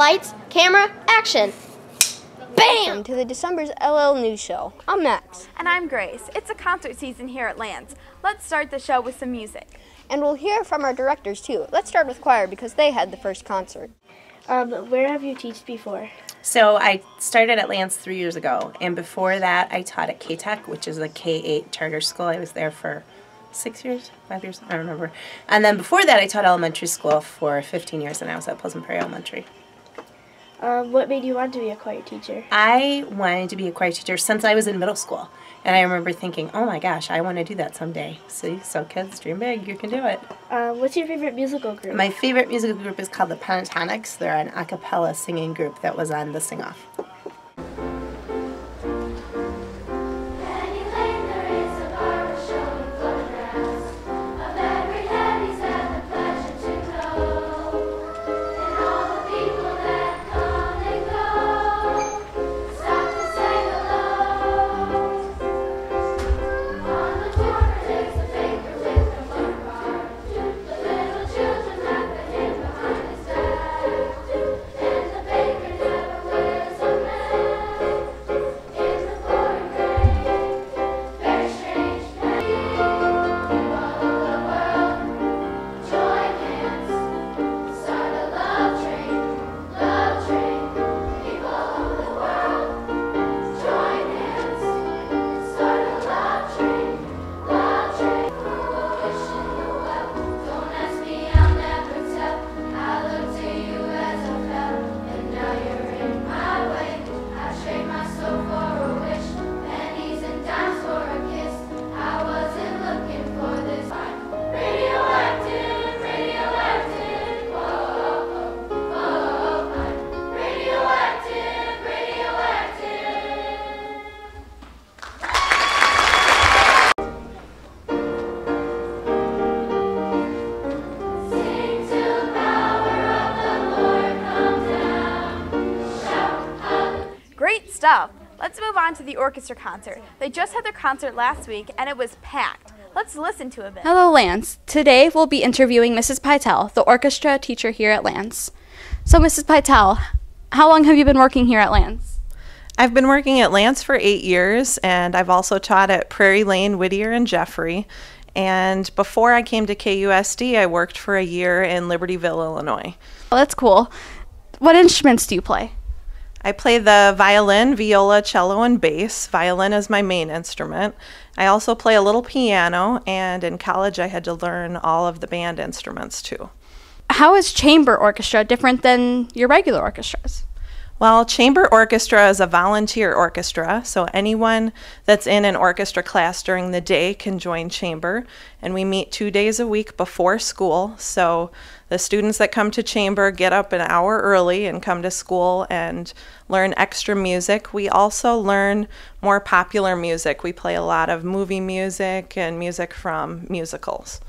Lights, camera, action! Bam! Welcome to the December's LLNews show. I'm Max. And I'm Grace. It's a concert season here at Lance. Let's start the show with some music. And we'll hear from our directors too. Let's start with choir because they had the first concert. Where have you taught before? So I started at Lance 3 years ago, and before that I taught at K-Tech, which is a K-8 charter school. I was there for 6 years, 5 years, I don't remember. And then before that I taught elementary school for 15 years, and I was at Pleasant Prairie Elementary. What made you want to be a choir teacher? I wanted to be a choir teacher since I was in middle school. And I remember thinking, oh my gosh, I want to do that someday. See, so kids, dream big, you can do it. What's your favorite musical group? My favorite musical group is called the Pentatonics. They're an a cappella singing group that was on the Sing Off. Great stuff! Let's move on to the orchestra concert. They just had their concert last week and it was packed. Let's listen to a bit. Hello, Lance. Today we'll be interviewing Mrs. Pytel, the orchestra teacher here at Lance. So, Mrs. Pytel, how long have you been working here at Lance? I've been working at Lance for 8 years, and I've also taught at Prairie Lane, Whittier, and Jeffrey. And before I came to KUSD, I worked for a year in Libertyville, Illinois. Oh, that's cool. What instruments do you play? I play the violin, viola, cello, and bass. Violin is my main instrument. I also play a little piano, and in college I had to learn all of the band instruments too. How is chamber orchestra different than your regular orchestras? Well, chamber orchestra is a volunteer orchestra, so anyone that's in an orchestra class during the day can join chamber, and we meet 2 days a week before school, so the students that come to chamber get up an hour early and come to school and learn extra music. We also learn more popular music. We play a lot of movie music and music from musicals.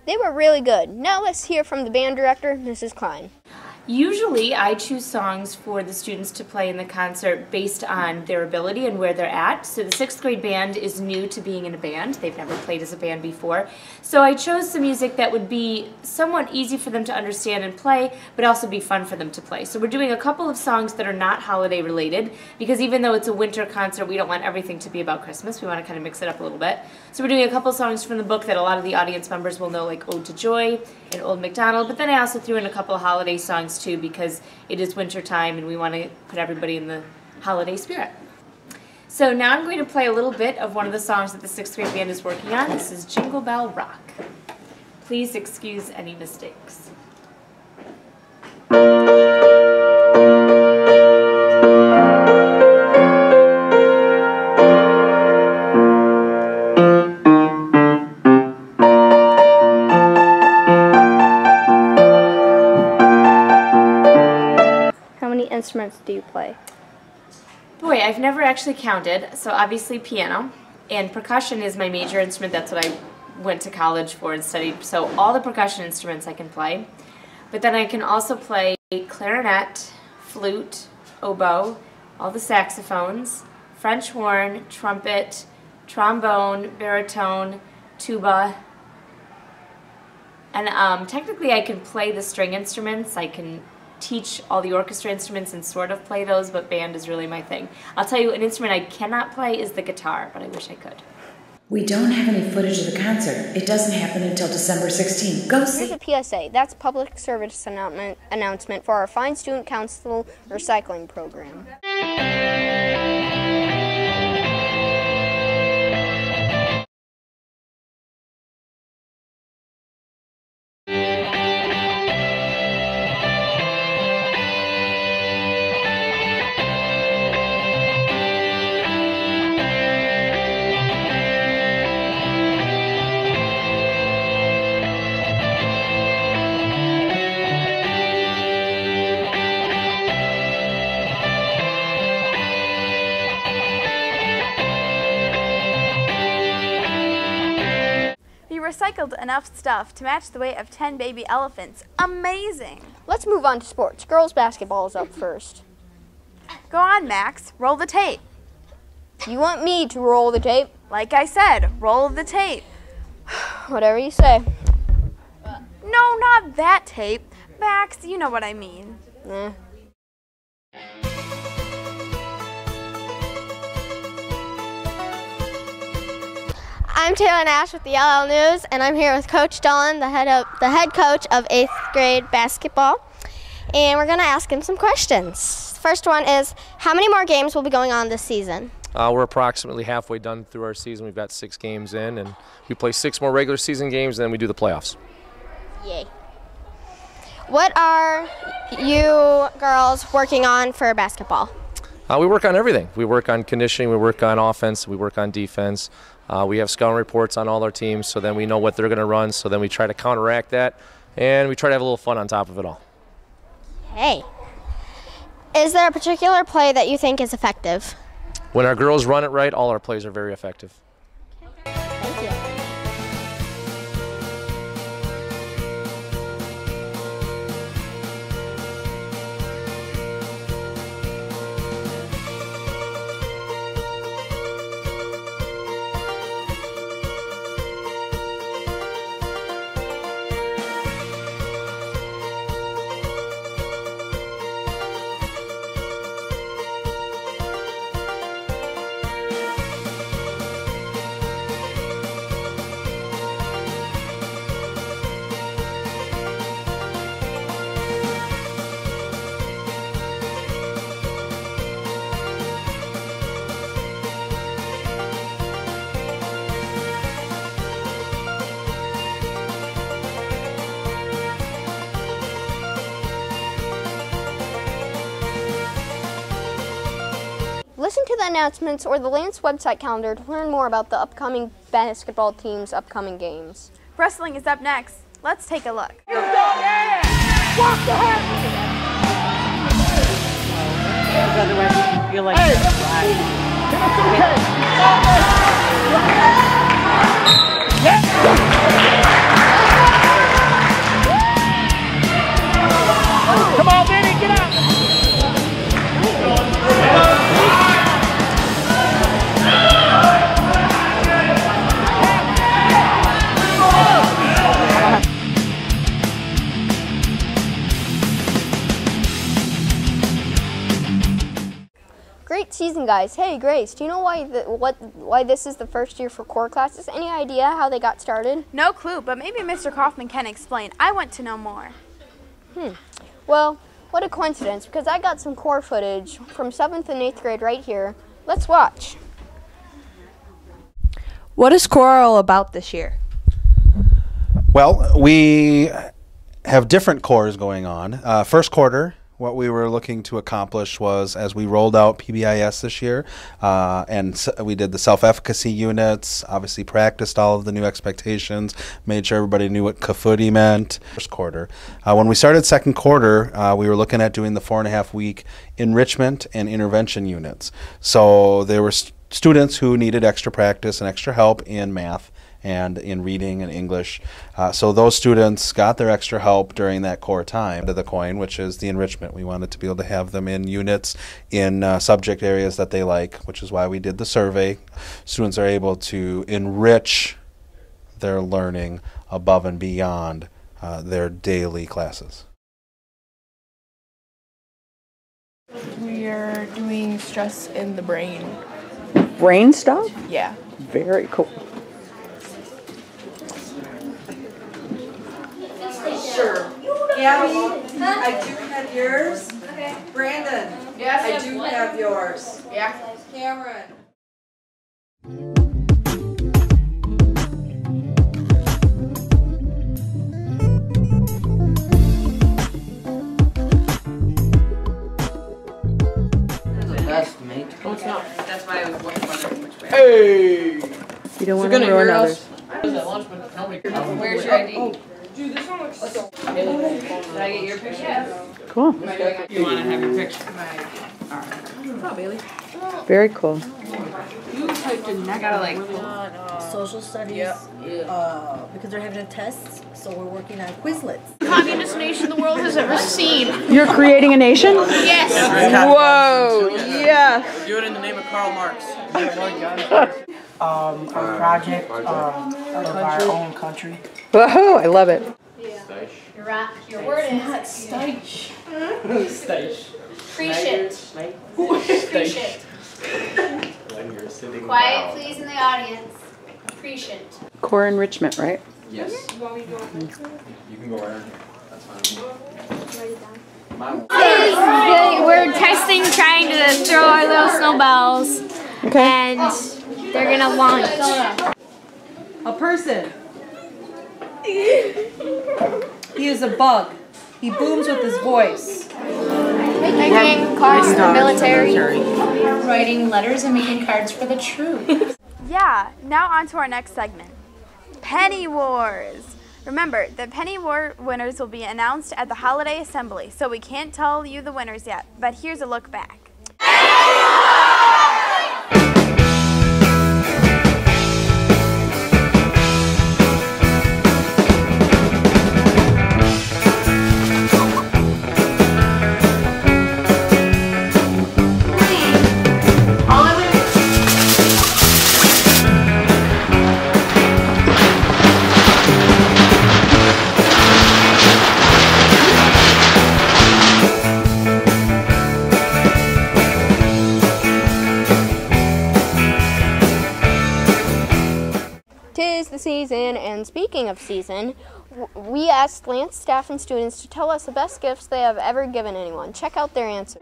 They were really good. Now let's hear from the band director, Mrs. Klein. Usually I choose songs for the students to play in the concert based on their ability and where they're at. So the 6th grade band is new to being in a band. They've never played as a band before. So I chose some music that would be somewhat easy for them to understand and play, but also be fun for them to play. So we're doing a couple of songs that are not holiday related, because even though it's a winter concert, we don't want everything to be about Christmas. We want to kind of mix it up a little bit. So we're doing a couple songs from the book that a lot of the audience members will know, like Ode to Joy and Old MacDonald, but then I also threw in a couple of holiday songs too, because it is winter time and we want to put everybody in the holiday spirit. So now I'm going to play a little bit of one of the songs that the 6th grade band is working on. This is Jingle Bell Rock. Please excuse any mistakes. Instruments do you play? Boy, I've never actually counted. So obviously piano, and percussion is my major instrument. That's what I went to college for and studied. So all the percussion instruments I can play. But then I can also play clarinet, flute, oboe, all the saxophones, French horn, trumpet, trombone, baritone, tuba. And technically I can play the string instruments. I can teach all the orchestra instruments and sort of play those, but band is really my thing. I'll tell you, an instrument I cannot play is the guitar, but I wish I could. We don't have any footage of the concert. It doesn't happen until December 16th. Go see. Here's a PSA. That's a public service announcement for our Fine Student Council recycling program. Recycled enough stuff to match the weight of 10 baby elephants. Amazing! Let's move on to sports. Girls basketball is up first. Go on, Max. Roll the tape. You want me to roll the tape? Like I said, roll the tape. Whatever you say. No, not that tape. Max, you know what I mean. I'm Taylor Nash with the LLNews, and I'm here with Coach Dolan, the head coach of 8th grade basketball, and we're going to ask him some questions. First one is, how many more games will be going on this season? We're approximately halfway done through our season. We've got 6 games in, and we play 6 more regular season games, and then we do the playoffs. Yay. What are you girls working on for basketball? We work on everything. We work on conditioning, we work on offense, we work on defense. We have scouting reports on all our teams, so then we know what they're going to run, so then we try to counteract that, and we try to have a little fun on top of it all. Hey. Is there a particular play that you think is effective? When our girls run it right, all our plays are very effective. Thank you. Listen to the announcements or the Lance website calendar to learn more about the upcoming basketball team's upcoming games. Wrestling is up next. Let's take a look. Come on! Great season, guys. Hey, Grace, do you know why this is the first year for core classes? Any idea how they got started? No clue, but maybe Mr. Kaufman can explain. I want to know more. Well, what a coincidence, because I got some core footage from 7th and 8th grade right here. Let's watch. What is core all about this year? Well, we have different cores going on. First quarter, what we were looking to accomplish was, as we rolled out PBIS this year, we did the self-efficacy units, obviously practiced all of the new expectations, made sure everybody knew what Kafooty meant. First quarter. When we started second quarter, we were looking at doing the 4.5-week enrichment and intervention units. So there were students who needed extra practice and extra help in math and in reading and English. So those students got their extra help during that core time to the coin, which is the enrichment. We wanted to be able to have them in units in subject areas that they like, which is why we did the survey. Students are able to enrich their learning above and beyond their daily classes. We are doing stress in the brain. Brain stuff? Yeah. Very cool. Sure. Gabby, I do have yours. Okay. Brandon, I do have yours. Yeah. Cameron. No, it's not. That's why I was wondering which way. Hey! You don't want to ruin others. Where's your ID? Dude, this one looks so... Did I get your picture? Cool. You want to have your picture? Alright. What's up, Bailey? Very cool. You typed in I gotta like... social studies because they're having tests, so we're working on Quizlets. Communist nation the world has ever seen. You're creating a nation? Yes. Whoa, yes. Do it in the name of Karl Marx. Our project of our own country. Whoa, I love it. Your word is not Steich. Prescient. Prescient. Quiet, please, in the audience. Prescient. Core enrichment, right? Yes. You can go right here. That's fine. We're testing, trying to throw our little snowballs, and they're gonna launch. A person. He is a bug. He booms with his voice. Making cards for the military. Writing letters and making cards for the troops. Yeah, now on to our next segment. Penny Wars. Remember, the Penny War winners will be announced at the Holiday Assembly, so we can't tell you the winners yet, but here's a look back. Tis the season, and speaking of season, we asked Lance staff and students to tell us the best gifts they have ever given anyone. Check out their answer.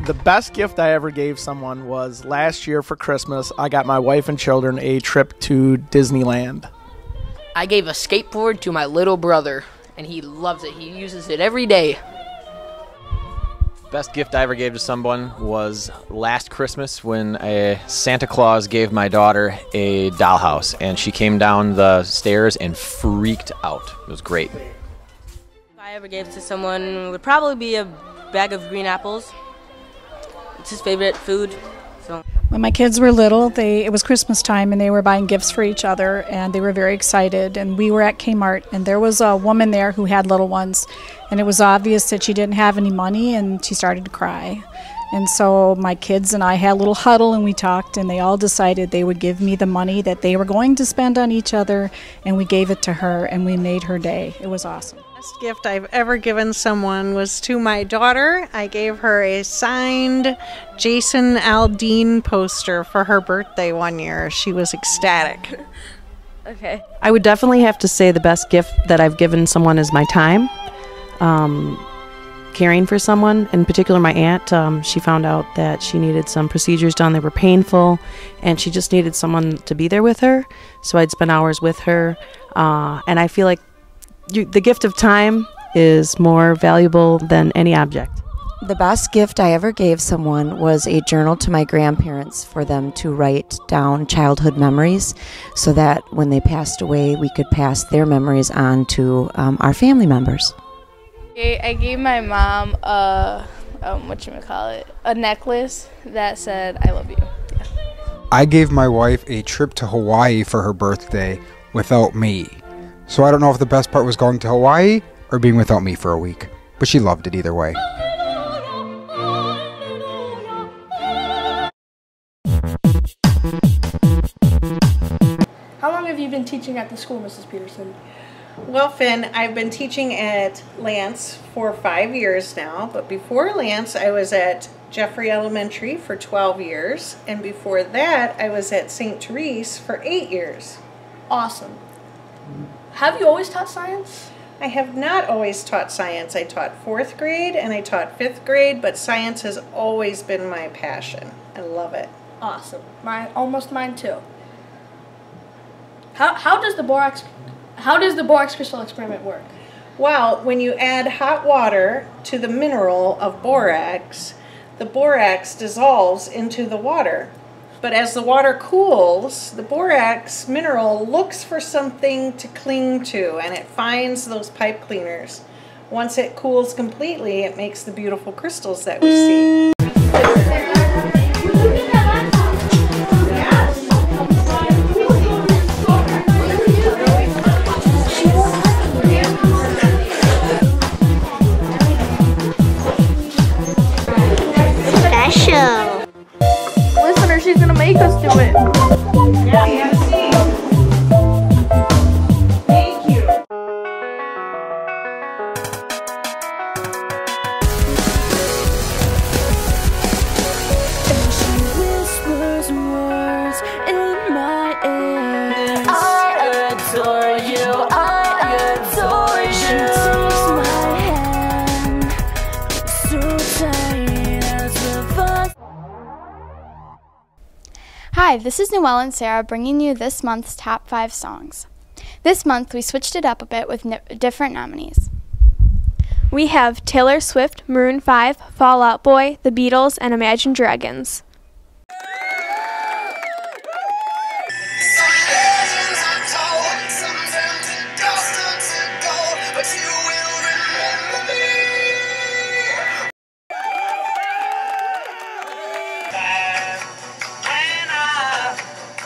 The best gift I ever gave someone was last year for Christmas. I got my wife and children a trip to Disneyland. I gave a skateboard to my little brother, and he loves it. He uses it every day. Best gift I ever gave to someone was last Christmas when Santa Claus gave my daughter a dollhouse, and she came down the stairs and freaked out. It was great. If I ever gave it to someone, it would probably be a bag of green apples. It's his favorite food. So. When my kids were little, it was Christmas time, and they were buying gifts for each other, and they were very excited. And we were at Kmart, and there was a woman there who had little ones, and it was obvious that she didn't have any money, and she started to cry. And so my kids and I had a little huddle, and we talked, and they all decided they would give me the money that they were going to spend on each other, and we gave it to her, and we made her day. It was awesome. Best gift I've ever given someone was to my daughter. I gave her a signed Jason Aldean poster for her birthday one year. She was ecstatic. Okay. I would definitely have to say the best gift that I've given someone is my time. Caring for someone, in particular my aunt, she found out that she needed some procedures done that were painful, and she just needed someone to be there with her. So I'd spend hours with her, and I feel like the gift of time is more valuable than any object. The best gift I ever gave someone was a journal to my grandparents for them to write down childhood memories so that when they passed away, we could pass their memories on to our family members. I gave my mom a necklace that said, "I love you." Yeah. I gave my wife a trip to Hawaii for her birthday without me. So I don't know if the best part was going to Hawaii or being without me for a week. But she loved it either way. How long have you been teaching at the school, Mrs. Peterson? Well, Finn, I've been teaching at Lance for 5 years now, but before Lance, I was at Jeffrey Elementary for 12 years, and before that, I was at St. Therese for 8 years. Awesome. Have you always taught science? I have not always taught science. I taught 4th grade and I taught 5th grade, but science has always been my passion. I love it. Awesome. Almost mine too. How does the borax crystal experiment work? Well, when you add hot water to the mineral of borax, the borax dissolves into the water. But as the water cools, the borax mineral looks for something to cling to, and it finds those pipe cleaners. Once it cools completely, it makes the beautiful crystals that we see. Special. Listener, she's gonna make us do it. Yeah, thank you. And she whispers words in my ear. I adore you. I adore you. She takes my hand so tight as the vine. Hi, this is Noelle and Sarah bringing you this month's top 5 songs. This month we switched it up a bit with different nominees. We have Taylor Swift, Maroon 5, Fall Out Boy, The Beatles, and Imagine Dragons.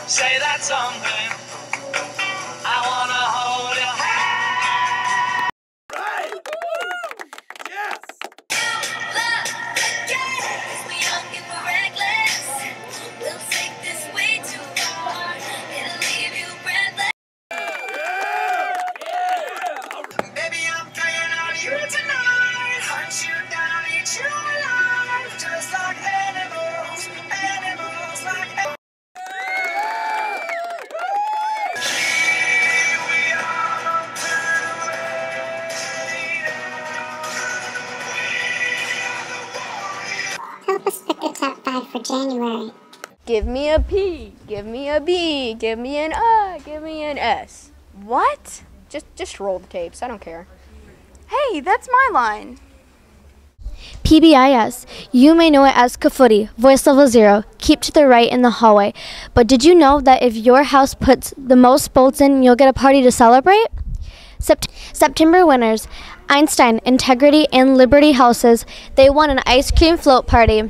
Say that something. I wanna hold your hand. Right. Yes. We young and we're reckless. We'll take this way too far. It'll leave you breathless. Baby, I'm playing on you tonight. Hunt you down, eat you alive. Just like animals, animals like animals. Help us pick a top 5 for January. Give me a P, give me a B, give me an I, give me an S. What? Just roll the tapes, I don't care. Hey, that's my line. PBIS. You may know it as Kafooty, voice level 0. Keep to the right in the hallway. But did you know that if your house puts the most bolts in, you'll get a party to celebrate? September winners, Einstein, Integrity, and Liberty houses. They won an ice cream float party.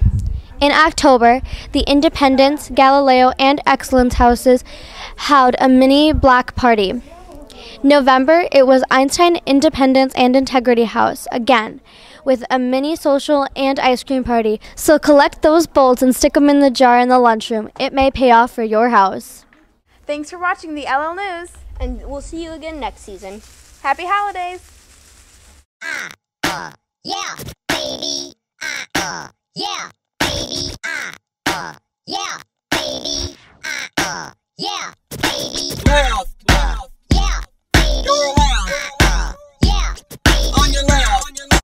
In October, the Independence, Galileo, and Excellence houses held a mini block party. November, it was Einstein, Independence, and Integrity House again, with a mini social and ice cream party. So collect those bolts and stick them in the jar in the lunchroom. It may pay off for your house. Thanks for watching the LL News. And we'll see you again next season. Happy holidays. Yeah, baby. Yeah, baby. Yeah, baby. Yeah, baby. Well,